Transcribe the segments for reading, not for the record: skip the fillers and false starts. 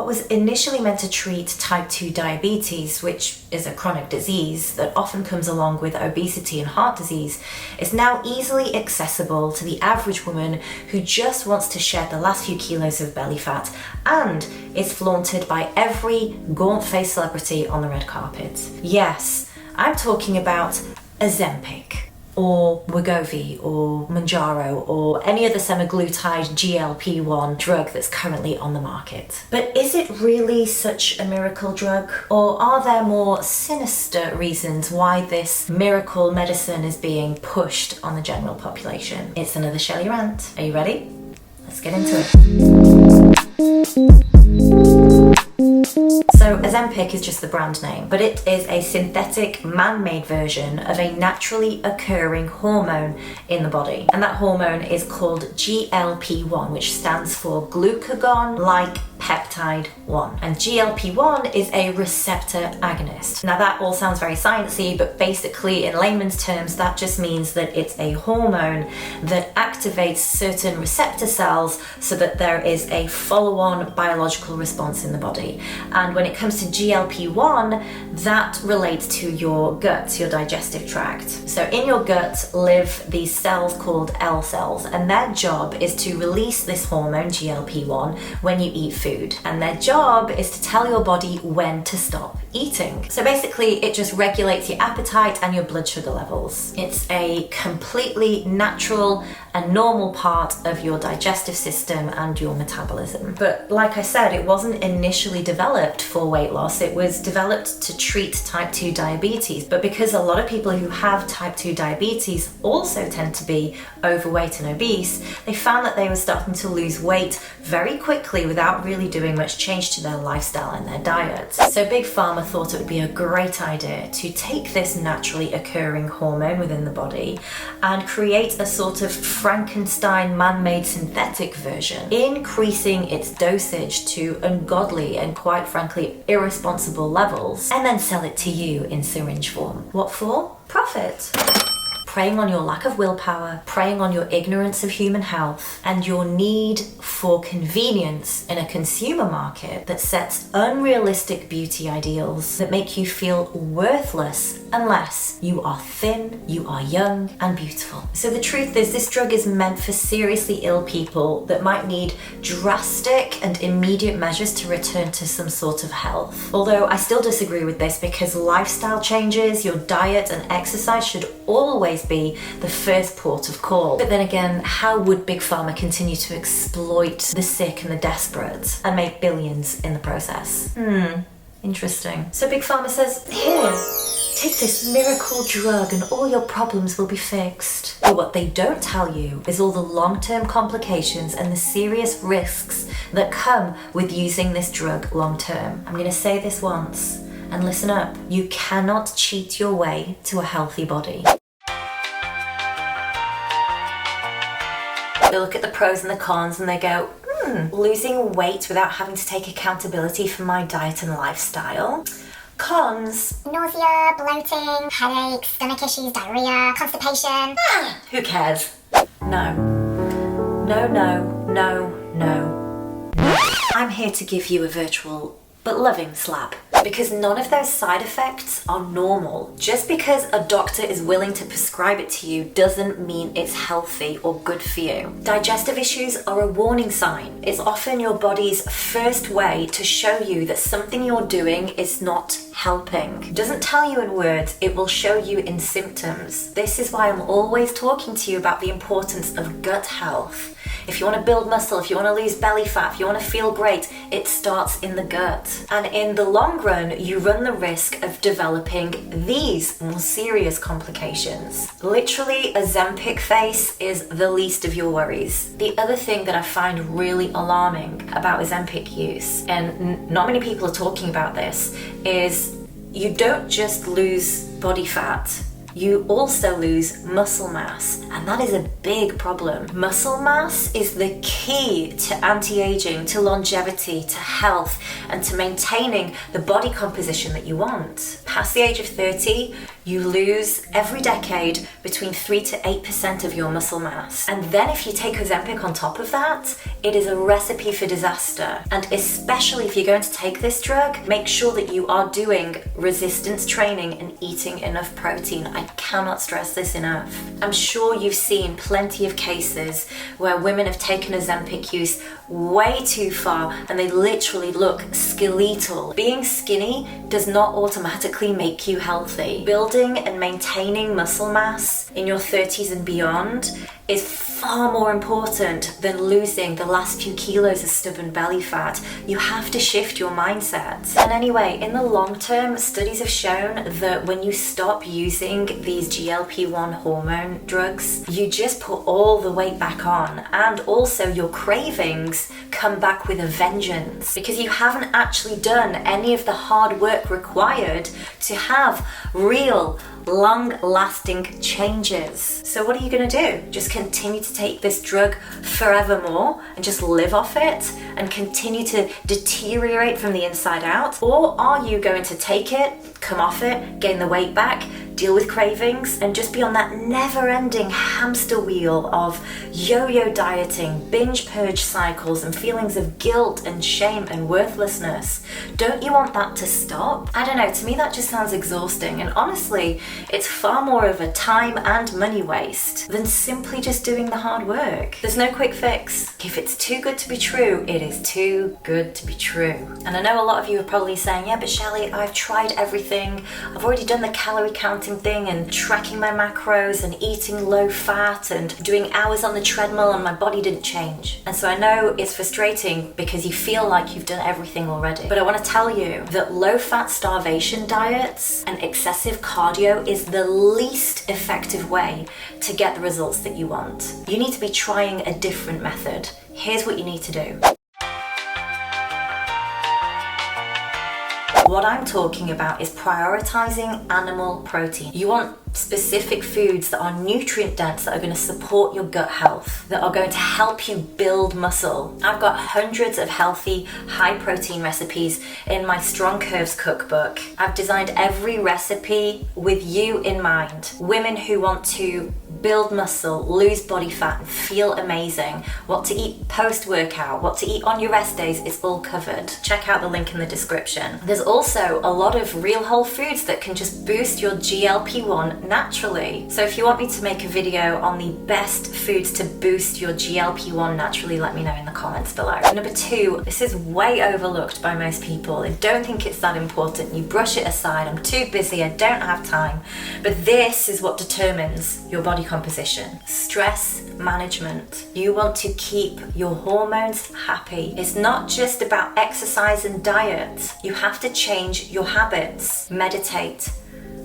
What was initially meant to treat type 2 diabetes, which is a chronic disease that often comes along with obesity and heart disease, is now easily accessible to the average woman who just wants to shed the last few kilos of belly fat, and is flaunted by every gaunt-faced celebrity on the red carpet. Yes, I'm talking about Ozempic, or Wegovy, or Mounjaro, or any other semaglutide GLP-1 drug that's currently on the market. But is it really such a miracle drug? Or are there more sinister reasons why this miracle medicine is being pushed on the general population? It's another Shelley rant. Are you ready? Let's get into it. So Ozempic is just the brand name, but it is a synthetic man-made version of a naturally occurring hormone in the body. And that hormone is called GLP-1, which stands for glucagon-like peptide 1. And GLP-1 is a receptor agonist. Now that all sounds very sciencey, but basically in layman's terms, that just means that it's a hormone that activates certain receptor cells so that there is a follow-on biological response in the body. And when it comes to GLP-1, that relates to your gut, your digestive tract. So in your gut live these cells called L cells, and their job is to release this hormone, GLP-1, when you eat food. And their job is to tell your body when to stop eating. So basically, it just regulates your appetite and your blood sugar levels. It's a completely natural and normal part of your digestive system and your metabolism. But like I said, it wasn't initially developed for weight loss. It was developed to treat type 2 diabetes. But because a lot of people who have type 2 diabetes also tend to be overweight and obese, they found that they were starting to lose weight very quickly without really doing much change to their lifestyle and their diet. So Big Pharma thought it would be a great idea to take this naturally occurring hormone within the body and create a sort of Frankenstein man-made synthetic version, increasing its dosage to ungodly and quite frankly irresponsible levels, and then sell it to you in syringe form. What for? Profit. Preying on your lack of willpower, preying on your ignorance of human health, and your need for convenience in a consumer market that sets unrealistic beauty ideals that make you feel worthless unless you are thin, you are young, and beautiful. So the truth is, this drug is meant for seriously ill people that might need drastic and immediate measures to return to some sort of health. Although I still disagree with this, because lifestyle changes, your diet and exercise should always be the first port of call. But then again, how would Big Pharma continue to exploit the sick and the desperate and make billions in the process? Interesting. So Big Pharma says, here, take this miracle drug and all your problems will be fixed. But what they don't tell you is all the long-term complications and the serious risks that come with using this drug long-term. I'm going to say this once, and listen up. You cannot cheat your way to a healthy body. They look at the pros and the cons and they go, losing weight without having to take accountability for my diet and lifestyle. Cons: nausea, bloating, headaches, stomach issues, diarrhea, constipation. Who cares? No. No, no, no, no. I'm here to give you a virtual but loving slap, because none of those side effects are normal. Just because a doctor is willing to prescribe it to you doesn't mean it's healthy or good for you. Digestive issues are a warning sign. It's often your body's first way to show you that something you're doing is not helping. It doesn't tell you in words, it will show you in symptoms. This is why I'm always talking to you about the importance of gut health. If you want to build muscle, if you want to lose belly fat, if you want to feel great, it starts in the gut. And in the long run, you run the risk of developing these more serious complications. Literally, Ozempic face is the least of your worries. The other thing that I find really alarming about Ozempic use, and not many people are talking about this, is you don't just lose body fat, you also lose muscle mass, and that is a big problem. Muscle mass is the key to anti-aging, to longevity, to health, and to maintaining the body composition that you want. Past the age of 30, You lose every decade between 3 to 8% of your muscle mass. And then if you take Ozempic on top of that, it is a recipe for disaster. And especially if you're going to take this drug, make sure that you are doing resistance training and eating enough protein. I cannot stress this enough. I'm sure you've seen plenty of cases where women have taken Ozempic use way too far and they literally look skeletal. Being skinny does not automatically make you healthy. Building and maintaining muscle mass in your 30s and beyond is far more important than losing the last few kilos of stubborn belly fat. You have to shift your mindset. And anyway, in the long term, studies have shown that when you stop using these GLP-1 hormone drugs, you just put all the weight back on, and also your cravings come back with a vengeance because you haven't actually done any of the hard work required to have real long-lasting changes. So what are you going to do? Just continue to take this drug forevermore and just live off it and continue to deteriorate from the inside out? Or are you going to take it, come off it, gain the weight back, deal with cravings, and just be on that never-ending hamster wheel of yo-yo dieting, binge purge cycles, and feelings of guilt and shame and worthlessness? Don't you want that to stop? I don't know, to me that just sounds exhausting, and honestly, it's far more of a time and money waste than simply just doing the hard work. There's no quick fix. If it's too good to be true, it is too good to be true. And I know a lot of you are probably saying, yeah, but Shelley, I've tried everything. I've already done the calorie counting thing and tracking my macros and eating low fat and doing hours on the treadmill, and my body didn't change. And so I know it's frustrating because you feel like you've done everything already. But I want to tell you that low fat starvation diets and excessive cardio is the least effective way to get the results that you want. You need to be trying a different method. Here's what you need to do. What I'm talking about is prioritizing animal protein. You want specific foods that are nutrient dense, that are going to support your gut health, that are going to help you build muscle. I've got hundreds of healthy, high protein recipes in my Strong Curves cookbook. I've designed every recipe with you in mind. Women who want to build muscle, lose body fat, and feel amazing. What to eat post-workout, what to eat on your rest days, it's all covered. Check out the link in the description. There's also a lot of real whole foods that can just boost your GLP-1 naturally. So if you want me to make a video on the best foods to boost your GLP-1 naturally, let me know in the comments below. Number 2, this is way overlooked by most people. I don't think it's that important. You brush it aside. I'm too busy. I don't have time. But this is what determines your body composition. Stress management. You want to keep your hormones happy. It's not just about exercise and diet. You have to change your habits. Meditate,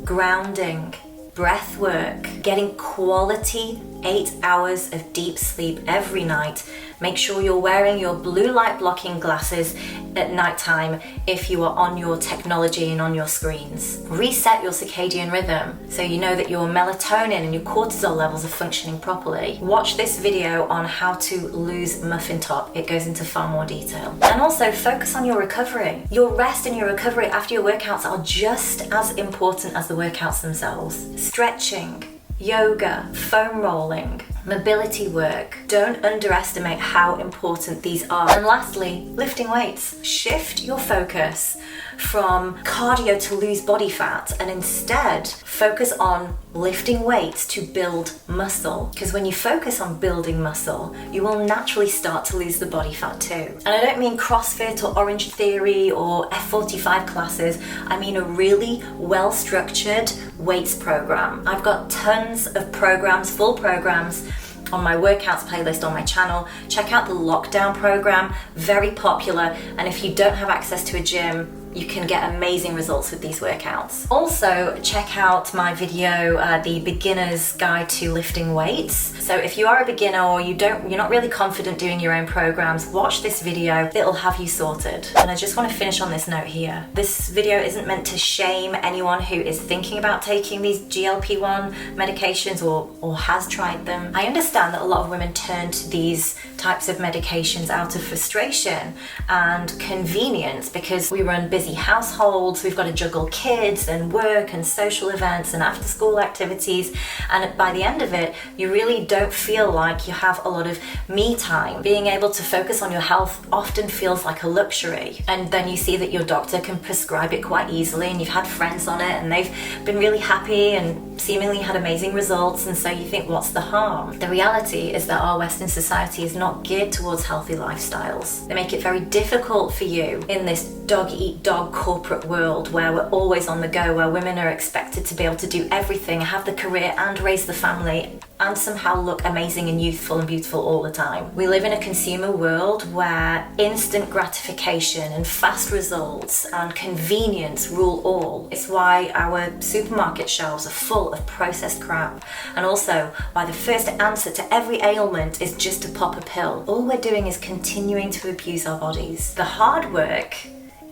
grounding, breath work, getting quality 8 hours of deep sleep every night. Make sure you're wearing your blue light blocking glasses at nighttime if you are on your technology and on your screens. Reset your circadian rhythm so you know that your melatonin and your cortisol levels are functioning properly. Watch this video on how to lose muffin top. It goes into far more detail. And also focus on your recovery. Your rest and your recovery after your workouts are just as important as the workouts themselves. Stretching, yoga, foam rolling, mobility work. Don't underestimate how important these are. And lastly, lifting weights. Shift your focus from cardio to lose body fat and instead focus on lifting weights to build muscle. Because when you focus on building muscle, you will naturally start to lose the body fat too. And I don't mean CrossFit or Orange Theory or F45 classes. I mean a really well-structured weights program. I've got tons of programs, full programs, on my workouts playlist on my channel. Check out the lockdown program, very popular, and if you don't have access to a gym, you can get amazing results with these workouts. Also, check out my video, the beginner's guide to lifting weights. So if you are a beginner or you're not really confident doing your own programs, watch this video. It'll have you sorted. And I just want to finish on this note here. This video isn't meant to shame anyone who is thinking about taking these GLP-1 medications or has tried them. I understand that a lot of women turn to these types of medications out of frustration and convenience because we run busy households, we've got to juggle kids and work and social events and after school activities, and by the end of it, you really don't feel like you have a lot of me time. Being able to focus on your health often feels like a luxury, and then you see that your doctor can prescribe it quite easily, and you've had friends on it and they've been really happy and seemingly had amazing results, and so you think, what's the harm? The reality is that our Western society is not geared towards healthy lifestyles. They make it very difficult for you in this dog-eat-dog corporate world where we're always on the go, where women are expected to be able to do everything, have the career and raise the family, and somehow look amazing and youthful and beautiful all the time. We live in a consumer world where instant gratification and fast results and convenience rule all. It's why our supermarket shelves are full of processed crap, and also why the first answer to every ailment is just to pop a pill. All we're doing is continuing to abuse our bodies. The hard work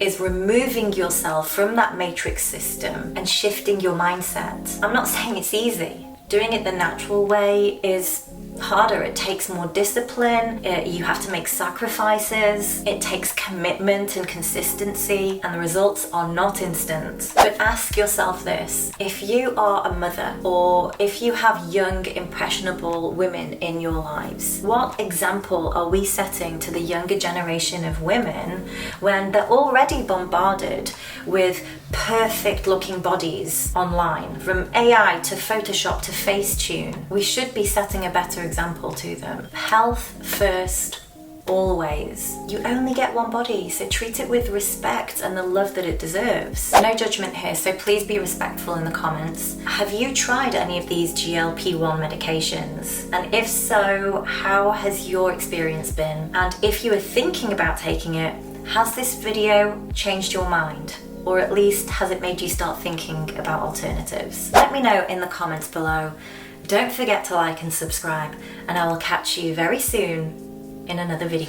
is removing yourself from that matrix system and shifting your mindset. I'm not saying it's easy. Doing it the natural way is harder. It takes more discipline, you have to make sacrifices, it takes commitment and consistency, and the results are not instant. But ask yourself this: if you are a mother, or if you have young, impressionable women in your lives, what example are we setting to the younger generation of women when they're already bombarded with perfect looking bodies online, from AI to Photoshop to Facetune? We should be setting a better example to them. Health first, always. You only get one body, so treat it with respect and the love that it deserves. No judgment here, so please be respectful in the comments. Have you tried any of these GLP-1 medications? And if so, how has your experience been? And if you are thinking about taking it, has this video changed your mind? Or at least, has it made you start thinking about alternatives? Let me know in the comments below. Don't forget to like and subscribe, and I will catch you very soon in another video.